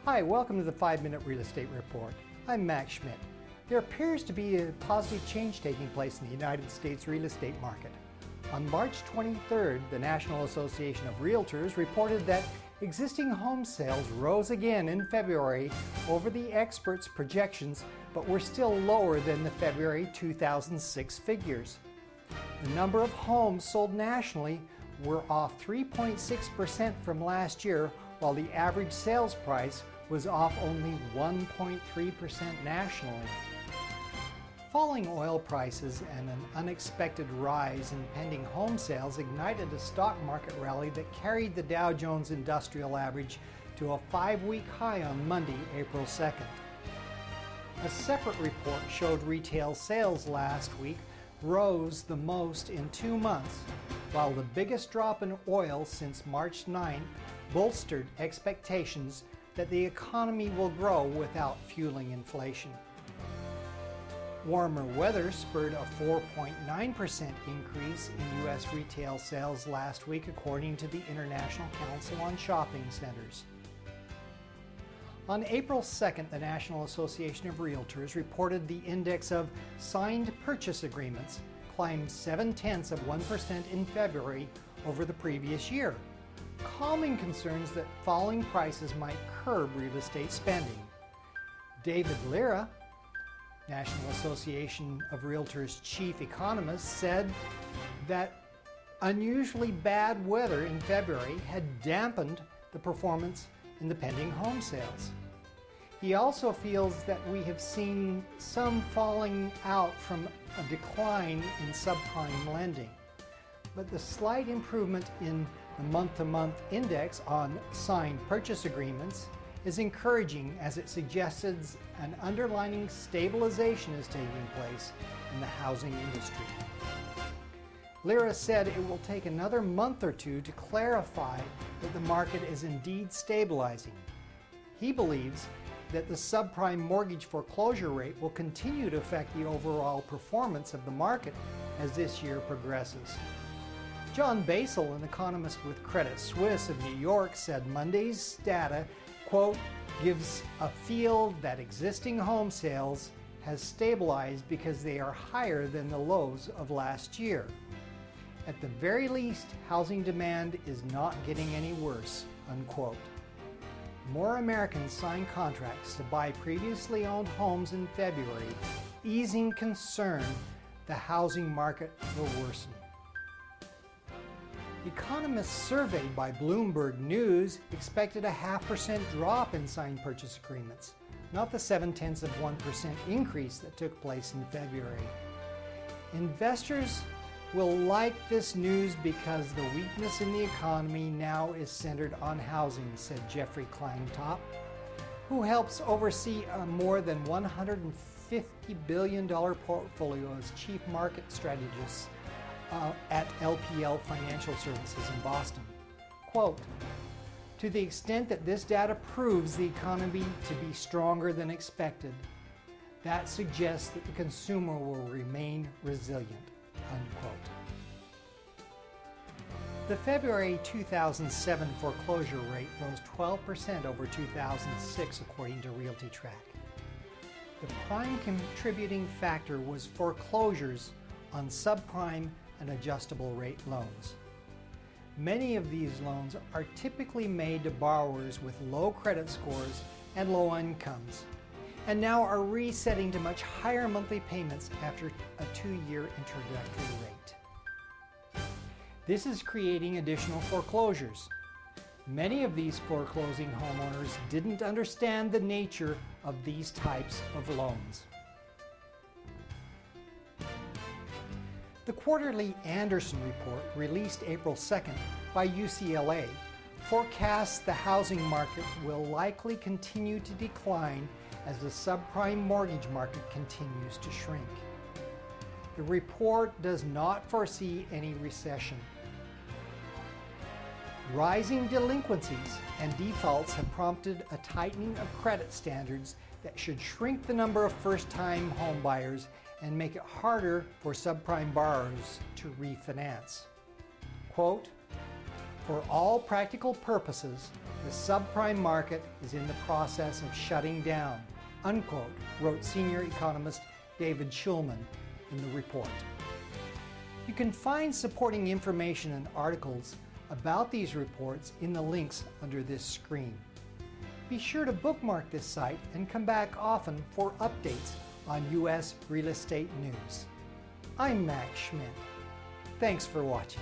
Hi, welcome to the 5-Minute Real Estate Report. I'm Max Schmidt. There appears to be a positive change taking place in the United States real estate market. On March 23rd, the National Association of Realtors reported that existing home sales rose again in February over the experts' projections, but were still lower than the February 2006 figures. The number of homes sold nationally were off 3.6% from last year, while the average sales price was off only 1.3% nationally. Falling oil prices and an unexpected rise in pending home sales ignited a stock market rally that carried the Dow Jones Industrial Average to a 5-week high on Monday, April 2nd. A separate report showed retail sales last week rose the most in 2 months, while the biggest drop in oil since March 9th bolstered expectations that the economy will grow without fueling inflation. Warmer weather spurred a 4.9% increase in U.S. retail sales last week, according to the International Council on Shopping Centers. On April 2nd, the National Association of Realtors reported the index of signed purchase agreements climbed 0.7% in February over the previous year, calming concerns that falling prices might curb real estate spending. David Lira, National Association of Realtors chief economist, said that unusually bad weather in February had dampened the performance in the pending home sales. He also feels that we have seen some falling out from a decline in subprime lending, but the slight improvement in the month-to-month index on signed purchase agreements is encouraging, as it suggests an underlying stabilization is taking place in the housing industry. Lira said it will take another month or two to clarify that the market is indeed stabilizing. He believes that the subprime mortgage foreclosure rate will continue to affect the overall performance of the market as this year progresses. John Basel, an economist with Credit Suisse of New York, said Monday's data, quote, gives a feel that existing home sales has stabilized because they are higher than the lows of last year. At the very least, housing demand is not getting any worse, unquote. More Americans signed contracts to buy previously owned homes in February, easing concern the housing market will worsen. Economists surveyed by Bloomberg News expected a 0.5% drop in signed purchase agreements, not the 0.7% increase that took place in February. Investors will like this news because the weakness in the economy now is centered on housing, said Jeffrey Kleintop, who helps oversee a more than $150 billion portfolio as chief market strategist at LPL Financial Services in Boston. Quote, to the extent that this data proves the economy to be stronger than expected, that suggests that the consumer will remain resilient, unquote. The February 2007 foreclosure rate rose 12% over 2006, according to RealtyTrac. The prime contributing factor was foreclosures on subprime and adjustable rate loans. Many of these loans are typically made to borrowers with low credit scores and low incomes, and now are resetting to much higher monthly payments after a 2-year introductory rate. This is creating additional foreclosures. Many of these foreclosing homeowners didn't understand the nature of these types of loans. The quarterly Anderson Report, released April 2nd by UCLA, forecasts the housing market will likely continue to decline as the subprime mortgage market continues to shrink. The report does not foresee any recession. Rising delinquencies and defaults have prompted a tightening of credit standards that should shrink the number of first-time home buyers and make it harder for subprime borrowers to refinance. Quote, For all practical purposes, the subprime market is in the process of shutting down, unquote, wrote senior economist David Schulman in the report. You can find supporting information and articles about these reports in the links under this screen. Be sure to bookmark this site and come back often for updates on U.S. real estate news. I'm Max Schmidt. Thanks for watching.